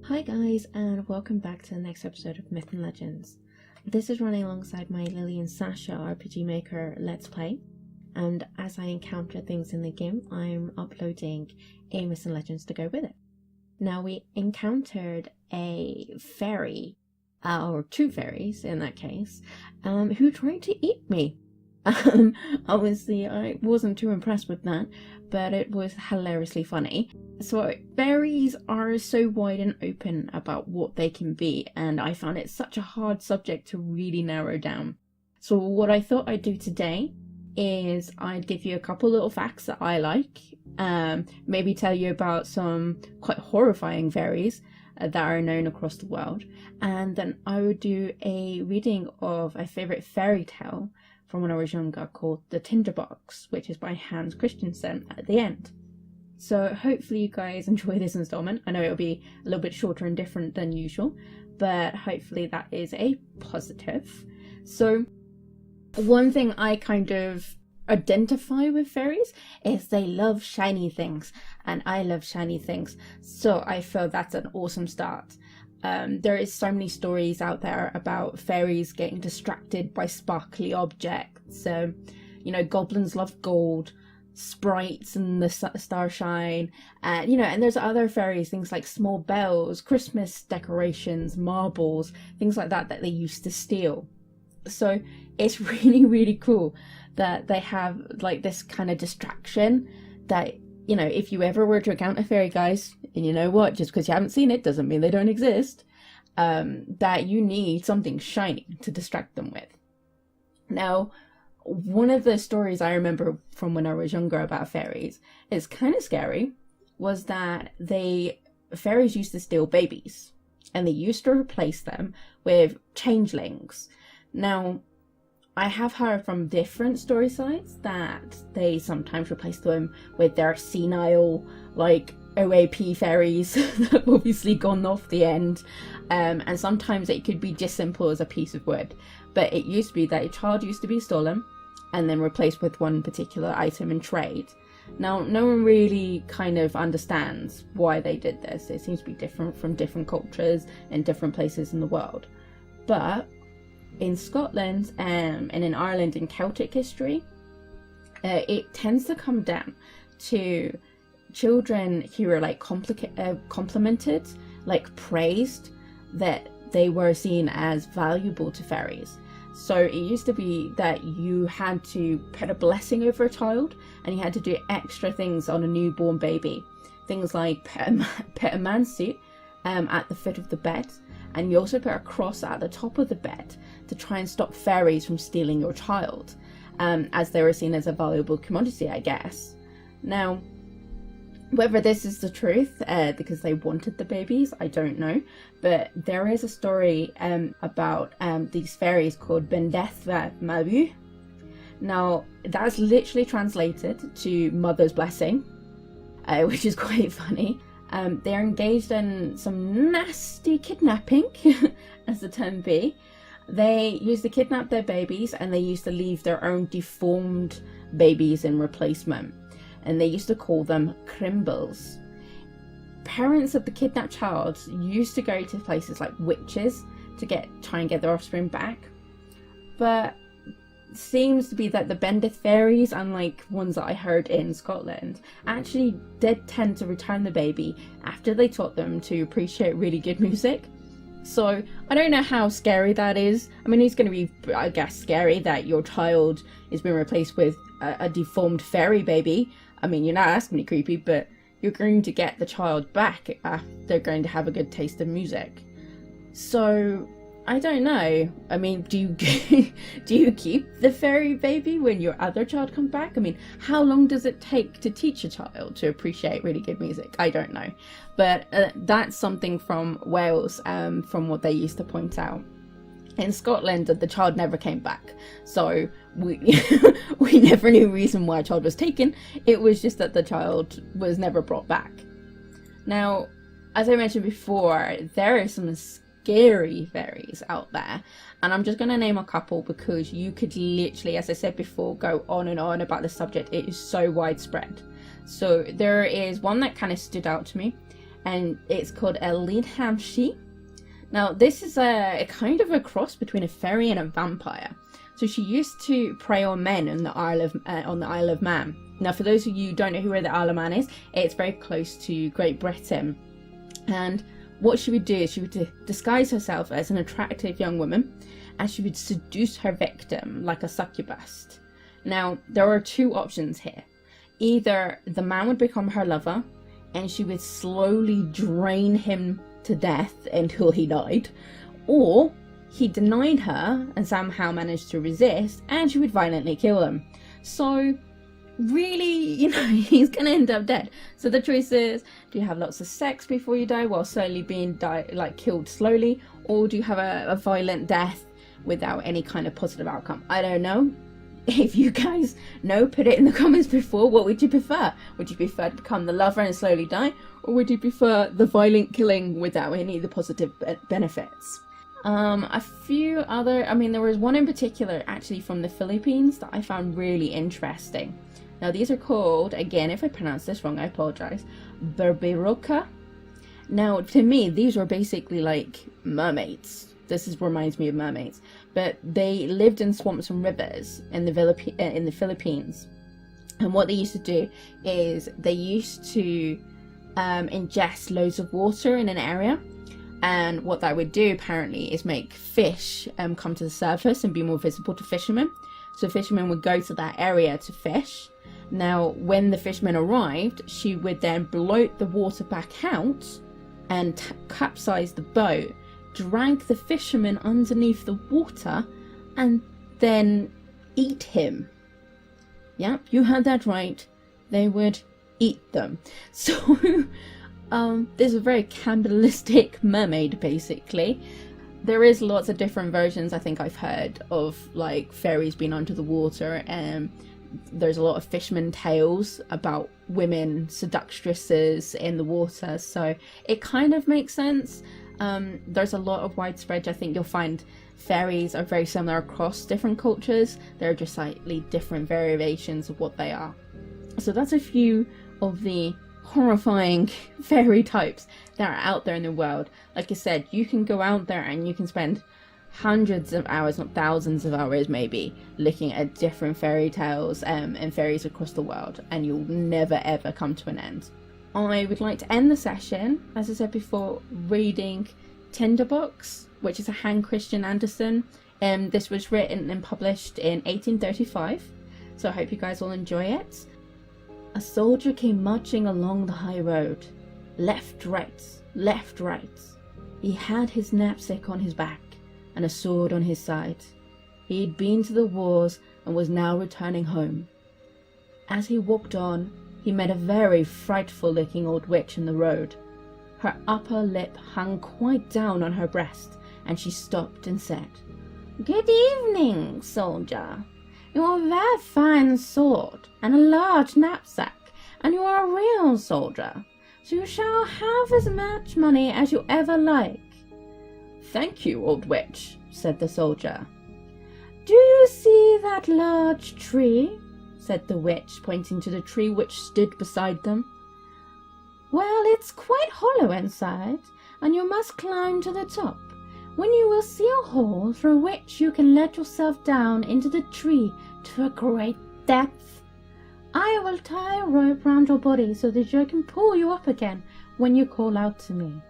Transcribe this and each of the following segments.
Hi guys, and welcome back to the next episode of Myth and Legends. This is running alongside my Lily and Sasha RPG Maker Let's Play, and as I encounter things in the game, I'm uploading a Myth and Legends to go with it. Now, we encountered a fairy, or two fairies in that case, who tried to eat me. Obviously, I wasn't too impressed with that, but it was hilariously funny. So fairies are so wide and open about what they can be, and I found it such a hard subject to really narrow down. So what I thought I'd do today is I'd give you a couple little facts that I like, maybe tell you about some quite horrifying fairies that are known across the world, and then I would do a reading of a favourite fairy tale from when I was younger called The Tinderbox, which is by Hans Christensen at the end. So hopefully you guys enjoy this installment. I know it'll be a little bit shorter and different than usual, but hopefully that is a positive. So one thing I kind of identify with fairies is they love shiny things, and I love shiny things. So I feel that's an awesome start. There is so many stories out there about fairies getting distracted by sparkly objects. Goblins love gold, sprites and the starshine, and there's other fairies, things like small bells, Christmas decorations, marbles, things like that they used to steal. So it's really cool that they have like this kind of distraction that, if you ever were to encounter fairy guys, and you know what, just because you haven't seen it doesn't mean they don't exist, that you need something shiny to distract them with. Now, one of the stories I remember from when I was younger about fairies is kind of scary, was that fairies used to steal babies, and they used to replace them with changelings. Now, I have heard from different story sites that they sometimes replace them with their senile, like, OAP fairies that have obviously gone off the end, and sometimes it could be just simple as a piece of wood. But it used to be that a child used to be stolen and then replaced with one particular item in trade. Now, no one really kind of understands why they did this. It seems to be different from different cultures and different places in the world. But in Scotland and in Ireland in Celtic history, it tends to come down to children who are like complimented, like praised, that they were seen as valuable to fairies. So it used to be that you had to put a blessing over a child, and you had to do extra things on a newborn baby. Things like put a man suit at the foot of the bed, and you also put a cross at the top of the bed to try and stop fairies from stealing your child, as they were seen as a valuable commodity, I guess. Now, whether this is the truth, because they wanted the babies, I don't know. But there is a story about these fairies called Bendethva Mabu. Now, that's literally translated to Mother's Blessing, which is quite funny. They're engaged in some nasty kidnapping, as the term be. They used to kidnap their babies, and they used to leave their own deformed babies in replacement. And they used to call them crimbles. Parents of the kidnapped child used to go to places like witches to try and get their offspring back. But it seems to be that the Bendith fairies, unlike ones that I heard in Scotland, actually did tend to return the baby after they taught them to appreciate really good music. So I don't know how scary that is. I mean, it's going to be, I guess, scary that your child is being replaced with a deformed fairy baby. I mean, you're not asking me creepy, but you're going to get the child back after they're going to have a good taste of music. So, I don't know. I mean, do you keep the fairy baby when your other child comes back? I mean, how long does it take to teach a child to appreciate really good music? I don't know. But that's something from Wales, from what they used to point out. In Scotland, the child never came back, so we we never knew the reason why a child was taken. It was just that the child was never brought back. Now, as I mentioned before, there are some scary fairies out there, and I'm just going to name a couple because you could literally, as I said before, go on and on about the subject. It is so widespread. So there is one that kind of stood out to me, and it's called a Lidhamshi. Now, this is a kind of a cross between a fairy and a vampire. So she used to prey on men on the Isle of Man. Now, for those of you who don't know where the Isle of Man is, it's very close to Great Britain. And what she would do is she would disguise herself as an attractive young woman, and she would seduce her victim like a succubus. Now, there are two options here. Either the man would become her lover, and she would slowly drain him to death until he died, or he denied her and somehow managed to resist, and she would violently kill him. So really, he's gonna end up dead. So the choice is, do you have lots of sex before you die while slowly being killed slowly, or do you have a violent death without any kind of positive outcome? I don't know. If you guys know, put it in the comments before. What would you prefer? Would you prefer to become the lover and slowly die, or would you prefer the violent killing without any of the positive benefits? A few other, there was one in particular actually from the Philippines that I found really interesting. Now, these are called, again, if I pronounce this wrong, I apologize, Berberoka. Now, to me, these were basically like mermaids. Reminds me of mermaids, but they lived in swamps and rivers in the Philippines. And what they used to do is they used to ingest loads of water in an area, and what that would do apparently is make fish come to the surface and be more visible to fishermen. So fishermen would go to that area to fish. Now, when the fishermen arrived, she would then bloat the water back out and capsize the boat, drag the fisherman underneath the water, and then eat him. Yep, you heard that right. They would eat them. So there's a very cannibalistic mermaid, basically. There is lots of different versions I think I've heard of, like fairies being under the water, and there's a lot of fisherman tales about women seductresses in the water, so it kind of makes sense. There's a lot of widespread. I think you'll find fairies are very similar across different cultures. They're just slightly different variations of what they are. So that's a few of the horrifying fairy types that are out there in the world. Like I said, you can go out there and you can spend hundreds of hours, not thousands of hours maybe, looking at different fairy tales and fairies across the world, and you'll never ever come to an end. I would like to end the session, as I said before, reading Tinderbox, which is a Hans Christian Andersen. This was written and published in 1835, so I hope you guys will enjoy it. A soldier came marching along the high road. Left, right, left, right. He had his knapsack on his back and a sword on his side. He had been to the wars and was now returning home. As he walked on, he met a very frightful-looking old witch in the road. Her upper lip hung quite down on her breast, and she stopped and said, "Good evening, soldier. You have a very fine sword and a large knapsack, and you are a real soldier, so you shall have as much money as you ever like." "Thank you, old witch," said the soldier. "Do you see that large tree?" said the witch, pointing to the tree which stood beside them. "Well, it's quite hollow inside, and you must climb to the top, when you will see a hole through which you can let yourself down into the tree to a great depth. I will tie a rope round your body so that I can pull you up again when you call out to me."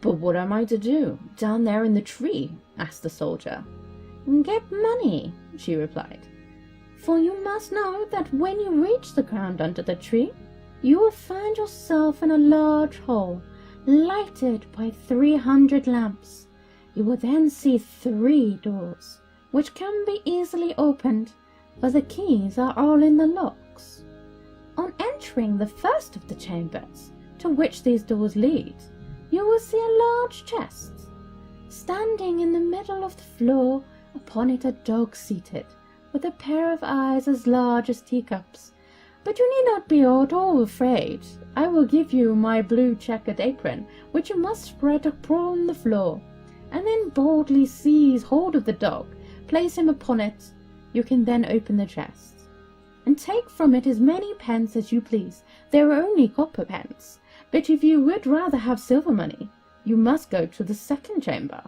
"But what am I to do down there in the tree?" asked the soldier. "Get money," she replied. "For you must know that when you reach the ground under the tree, you will find yourself in a large hall, lighted by 300 lamps. You will then see 3 doors, which can be easily opened, for the keys are all in the locks. On entering the first of the chambers, to which these doors lead, you will see a large chest. Standing in the middle of the floor, upon it a dog seated, with a pair of eyes as large as teacups. But you need not be at all afraid. I will give you my blue checkered apron, which you must spread upon the floor, and then boldly seize hold of the dog, place him upon it. You can then open the chest, and take from it as many pence as you please. They are only copper pence, But if you would rather have silver money, you must go to the second chamber.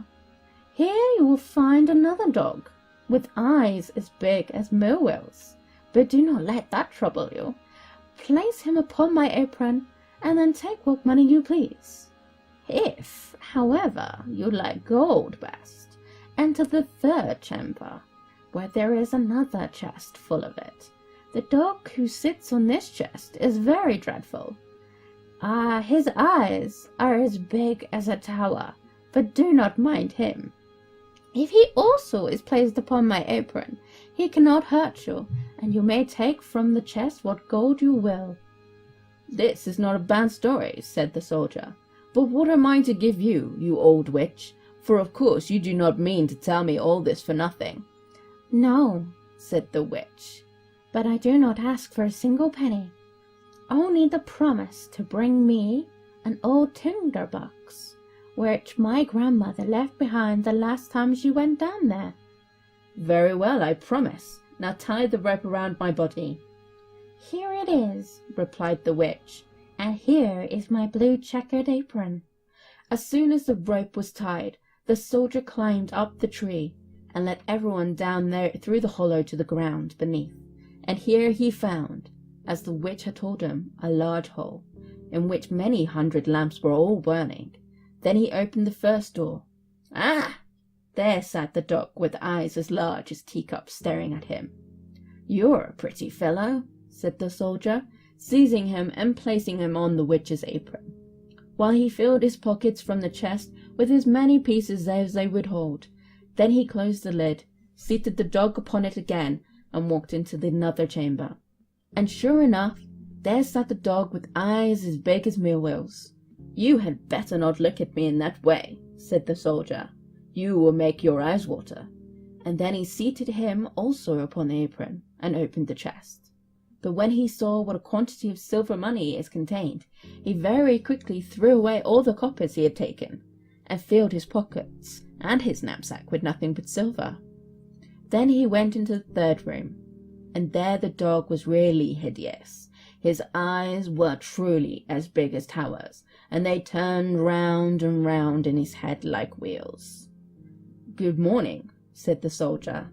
Here you will find another dog, with eyes as big as millwheels. But do not let that trouble you. Place him upon my apron, and then take what money you please. If, however, you like gold best, enter the third chamber, where there is another chest full of it. The dog who sits on this chest is very dreadful. His eyes are as big as a tower, but do not mind him. If he also is placed upon my apron, he cannot hurt you, and you may take from the chest what gold you will." "This is not a bad story," said the soldier. "But what am I to give you, you old witch? For of course you do not mean to tell me all this for nothing." "No," said the witch, "but I do not ask for a single penny. Only the promise to bring me an old tinderbox, which my grandmother left behind the last time she went down there." "Very well, I promise. Now tie the rope around my body." "Here it is," replied the witch, "and here is my blue checkered apron." As soon as the rope was tied, the soldier climbed up the tree and let everyone down there through the hollow to the ground beneath. And here he found, as the witch had told him, a large hole, in which many hundred lamps were all burning. Then he opened the first door. There sat the dog with eyes as large as teacups staring at him. "You're a pretty fellow," said the soldier, seizing him and placing him on the witch's apron, while he filled his pockets from the chest with as many pieces as they would hold. Then he closed the lid, seated the dog upon it again, and walked into another chamber. And sure enough, there sat the dog with eyes as big as millwheels. "You had better not look at me in that way," said the soldier. "You will make your eyes water." And then he seated him also upon the apron, and opened the chest. But when he saw what a quantity of silver money is contained, he very quickly threw away all the coppers he had taken, and filled his pockets and his knapsack with nothing but silver. Then he went into the third room, and there the dog was really hideous. His eyes were truly as big as towers, and they turned round and round in his head like wheels. "Good morning," said the soldier,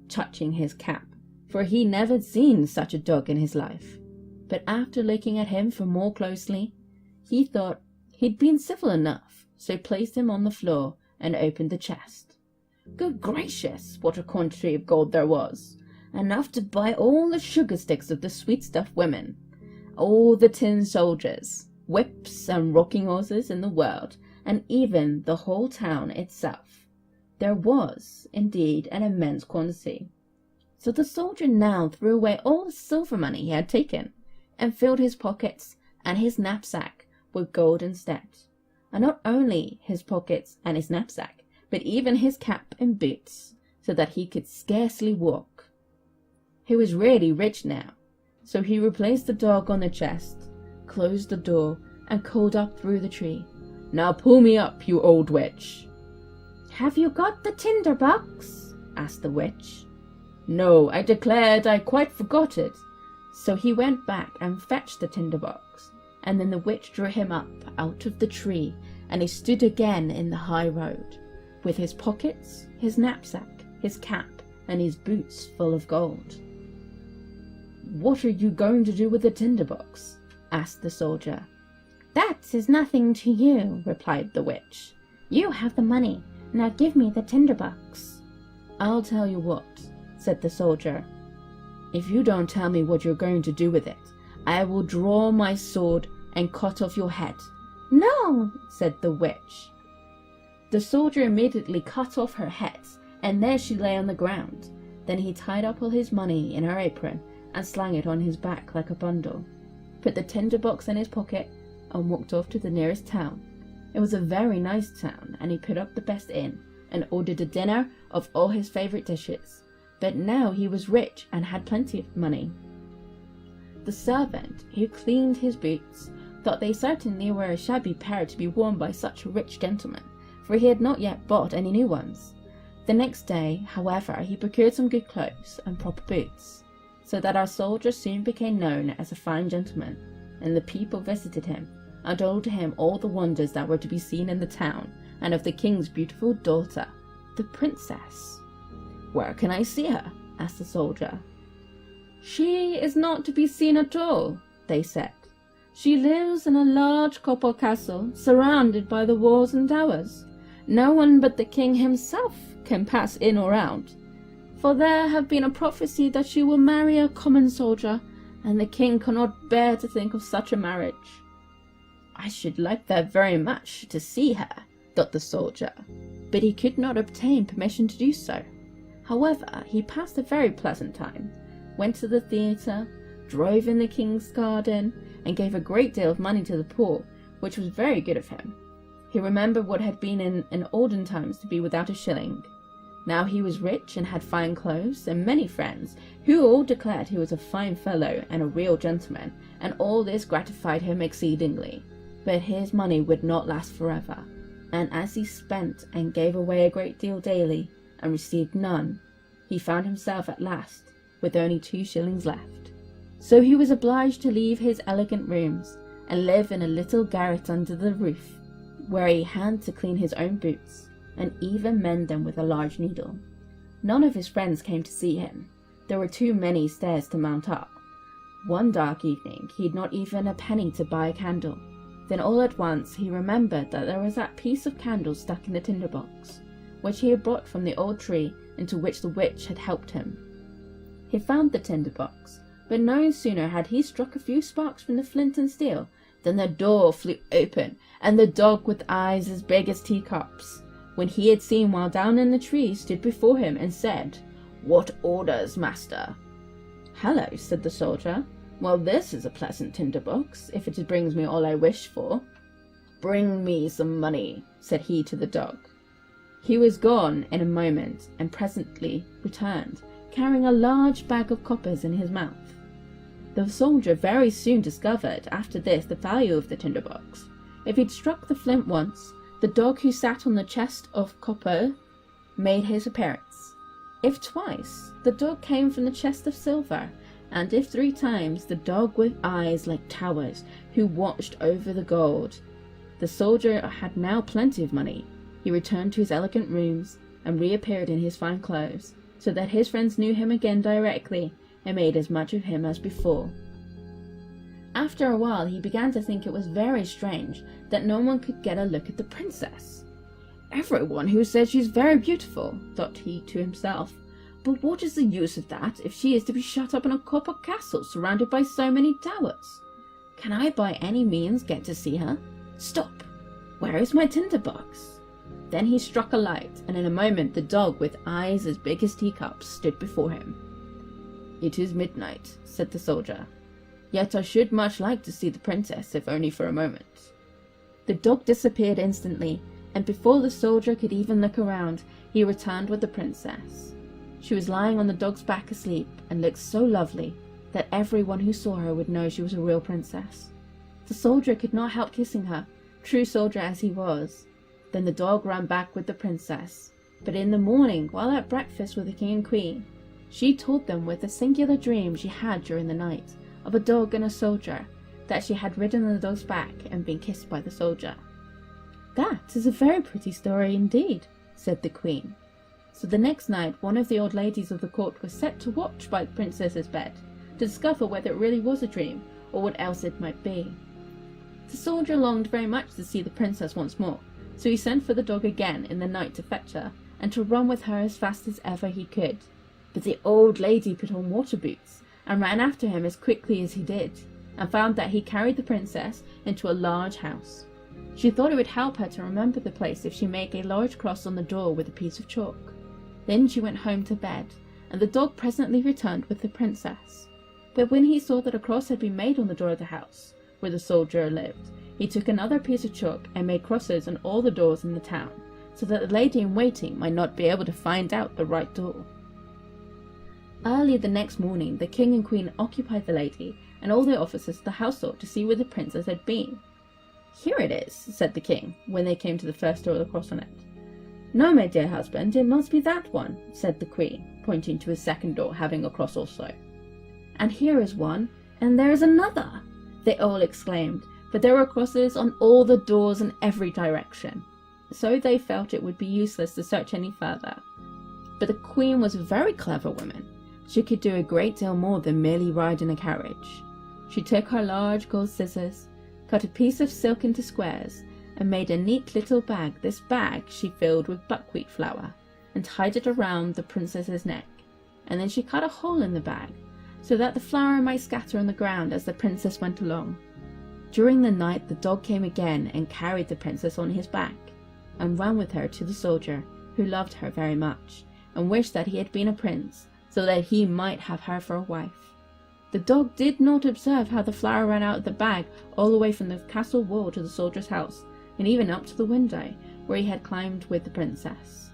touching his cap, for he never seen such a dog in his life. But after looking at him for more closely, he thought he'd been civil enough, so placed him on the floor and opened the chest. Good gracious, what a quantity of gold there was! Enough to buy all the sugar sticks of the sweet-stuff women, all the tin soldiers, whips and rocking horses in the world, and even the whole town itself. There was, indeed, an immense quantity. So the soldier now threw away all the silver money he had taken, and filled his pockets and his knapsack with gold instead. And not only his pockets and his knapsack, but even his cap and boots, so that he could scarcely walk. He was really rich now, so he replaced the dog on the chest, closed the door, and called up through the tree, "Now pull me up, you old witch." "Have you got the tinderbox?" asked the witch. "No, I declared I quite forgot it." So he went back and fetched the tinderbox, and then the witch drew him up out of the tree, and he stood again in the high road, with his pockets, his knapsack, his cap, and his boots full of gold. "What are you going to do with the tinderbox?" asked the soldier. "That is nothing to you," replied the witch. "You have the money, now give me the tinderbox." "I'll tell you what," said the soldier. "If you don't tell me what you're going to do with it, I will draw my sword and cut off your head." "No," said the witch. The soldier immediately cut off her head, and there she lay on the ground. Then he tied up all his money in her apron and slung it on his back like a bundle, put the tinderbox in his pocket, and walked off to the nearest town. It was a very nice town, and he put up the best inn and ordered a dinner of all his favourite dishes. But now he was rich and had plenty of money. The servant who cleaned his boots thought they certainly were a shabby pair to be worn by such a rich gentleman, for he had not yet bought any new ones. The next day, however, he procured some good clothes and proper boots, so that our soldier soon became known as a fine gentleman, and the people visited him, and told him all the wonders that were to be seen in the town, and of the king's beautiful daughter, the princess. "Where can I see her?" asked the soldier. "She is not to be seen at all," they said. "She lives in a large copper castle, surrounded by the walls and towers. No one but the king himself can pass in or out, for there have been a prophecy that she will marry a common soldier, and the king cannot bear to think of such a marriage." "I should like that very much, to see her," thought the soldier, but he could not obtain permission to do so. However, he passed a very pleasant time, went to the theatre, drove in the king's garden, and gave a great deal of money to the poor, which was very good of him. He remembered what had been in olden times to be without a shilling. Now he was rich and had fine clothes and many friends, who all declared he was a fine fellow and a real gentleman, and all this gratified him exceedingly. But his money would not last forever, and as he spent and gave away a great deal daily, and received none, he found himself at last with only 2 shillings left. So he was obliged to leave his elegant rooms, and live in a little garret under the roof, where he had to clean his own boots, and even mend them with a large needle. None of his friends came to see him. There were too many stairs to mount up. One dark evening he had not even a penny to buy a candle. Then all at once he remembered that there was that piece of candle stuck in the tinderbox, which he had brought from the old tree into which the witch had helped him. He found the tinderbox, but no sooner had he struck a few sparks from the flint and steel than the door flew open, and the dog with eyes as big as teacups, when he had seen while down in the tree, stood before him and said, "What orders, master?" "Hello," said the soldier. "Well, this is a pleasant tinderbox, if it brings me all I wish for." "Bring me some money," said he to the dog. He was gone in a moment, and presently returned, carrying a large bag of coppers in his mouth. The soldier very soon discovered after this the value of the tinderbox. If he'd struck the flint once, the dog who sat on the chest of copper made his appearance. If twice, the dog came from the chest of silver, and if 3 times, the dog with eyes like towers, who watched over the gold. The soldier had now plenty of money. He returned to his elegant rooms, and reappeared in his fine clothes, so that his friends knew him again directly, and made as much of him as before. After a while he began to think it was very strange that no one could get a look at the princess. "Everyone who says she's very beautiful," thought he to himself, "but what is the use of that if she is to be shut up in a copper castle surrounded by so many towers? Can I by any means get to see her? Stop! Where is my tinderbox?" Then he struck a light, and in a moment the dog with eyes as big as teacups stood before him. "It is midnight," said the soldier, "yet I should much like to see the princess, if only for a moment." The dog disappeared instantly, and before the soldier could even look around, he returned with the princess. She was lying on the dog's back asleep, and looked so lovely that everyone who saw her would know she was a real princess. The soldier could not help kissing her, true soldier as he was. Then the dog ran back with the princess, but in the morning, while at breakfast with the king and queen, she told them with a singular dream she had during the night, of a dog and a soldier, that she had ridden on the dog's back and been kissed by the soldier. "That is a very pretty story indeed," said the queen. So the next night one of the old ladies of the court was set to watch by the princess's bed, to discover whether it really was a dream, or what else it might be. The soldier longed very much to see the princess once more, so he sent for the dog again in the night to fetch her, and to run with her as fast as ever he could. But the old lady put on water boots, and ran after him as quickly as he did, and found that he carried the princess into a large house. She thought it would help her to remember the place if she made a large cross on the door with a piece of chalk. Then she went home to bed, and the dog presently returned with the princess. But when he saw that a cross had been made on the door of the house where the soldier lived, he took another piece of chalk and made crosses on all the doors in the town, so that the lady in waiting might not be able to find out the right door. Early the next morning the king and queen occupied the lady and all the officers of the household to see where the princess had been. "Here it is," said the king, when they came to the first door with a cross on it. "No, my dear husband, it must be that one," said the queen, pointing to a second door having a cross also. "And here is one, and there is another," they all exclaimed, but there were crosses on all the doors in every direction, so they felt it would be useless to search any further. But the queen was a very clever woman. She could do a great deal more than merely ride in a carriage. She took her large gold scissors, cut a piece of silk into squares, and made a neat little bag. This bag she filled with buckwheat flour and tied it around the princess's neck, and then she cut a hole in the bag so that the flour might scatter on the ground as the princess went along. During the night the dog came again and carried the princess on his back and ran with her to the soldier, who loved her very much and wished that he had been a prince so that he might have her for a wife. The dog did not observe how the flour ran out of the bag all the way from the castle wall to the soldier's house, and even up to the window where he had climbed with the princess.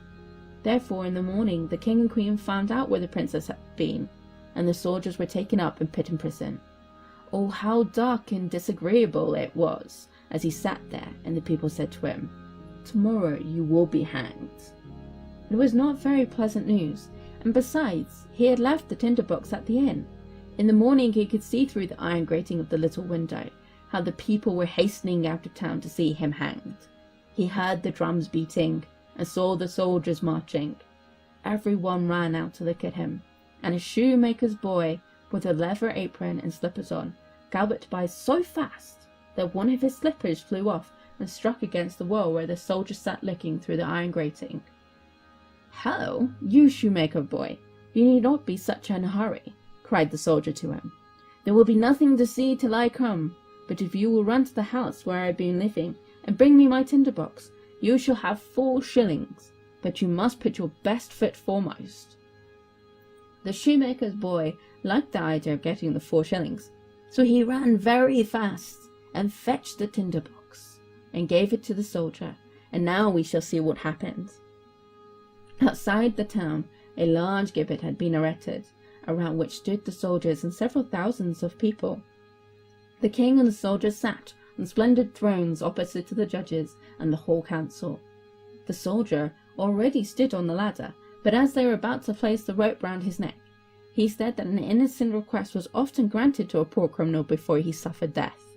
Therefore in the morning the king and queen found out where the princess had been, and the soldiers were taken up and put in prison. Oh, how dark and disagreeable it was as he sat there, and the people said to him, "Tomorrow you will be hanged." It was not very pleasant news, and besides, he had left the tinderbox at the inn. In the morning he could see through the iron grating of the little window how the people were hastening out of town to see him hanged. He heard the drums beating and saw the soldiers marching. Everyone ran out to look at him, and a shoemaker's boy with a leather apron and slippers on galloped by so fast that one of his slippers flew off and struck against the wall where the soldier sat looking through the iron grating. "Hello, you shoemaker boy, you need not be such in a hurry," cried the soldier to him. "There will be nothing to see till I come, but if you will run to the house where I have been living and bring me my tinderbox, you shall have 4 shillings, but you must put your best foot foremost." The shoemaker's boy liked the idea of getting the 4 shillings, so he ran very fast and fetched the tinderbox and gave it to the soldier, and now we shall see what happened. Outside the town a large gibbet had been erected, around which stood the soldiers and several thousands of people. The king and the soldiers sat on splendid thrones opposite to the judges and the whole council. The soldier already stood on the ladder, but as they were about to place the rope round his neck, he said that an innocent request was often granted to a poor criminal before he suffered death.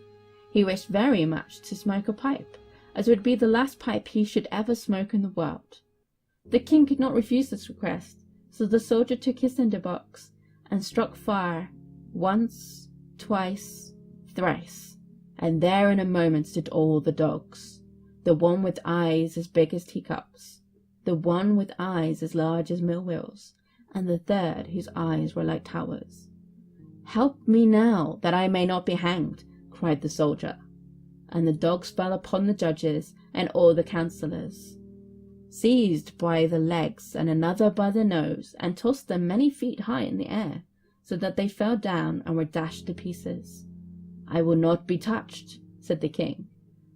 He wished very much to smoke a pipe, as it would be the last pipe he should ever smoke in the world. The king could not refuse this request, so the soldier took his tinderbox and struck fire once, twice, thrice, and there in a moment stood all the dogs, the one with eyes as big as teacups, the one with eyes as large as mill wheels, and the third whose eyes were like towers. "Help me now, that I may not be hanged," cried the soldier, and the dogs fell upon the judges and all the councillors, seized by the legs and another by the nose, and tossed them many feet high in the air, so that they fell down and were dashed to pieces. "I will not be touched," said the king,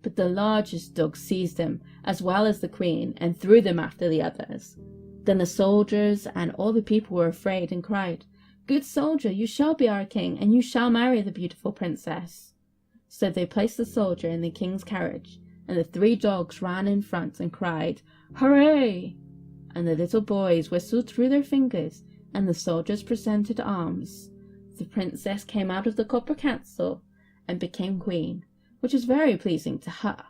but the largest dog seized them as well as the queen and threw them after the others. Then the soldiers and all the people were afraid and cried, "Good soldier, you shall be our king, and you shall marry the beautiful princess." So they placed the soldier in the king's carriage, and the 3 dogs ran in front and cried, "Hooray!" And the little boys whistled through their fingers, and the soldiers presented arms. The princess came out of the copper castle and became queen, which was very pleasing to her.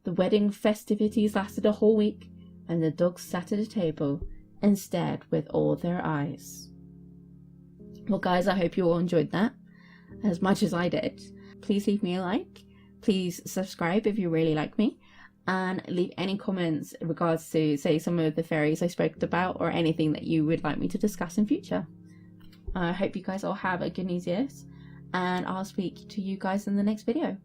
The wedding festivities lasted a whole week, and the dogs sat at a table and stared with all their eyes. Well guys, I hope you all enjoyed that as much as I did. Please leave me a like, please subscribe if you really like me, and leave any comments in regards to, say, some of the fairies I spoke about or anything that you would like me to discuss in future. I hope you guys all have a good New Year's, and I'll speak to you guys in the next video.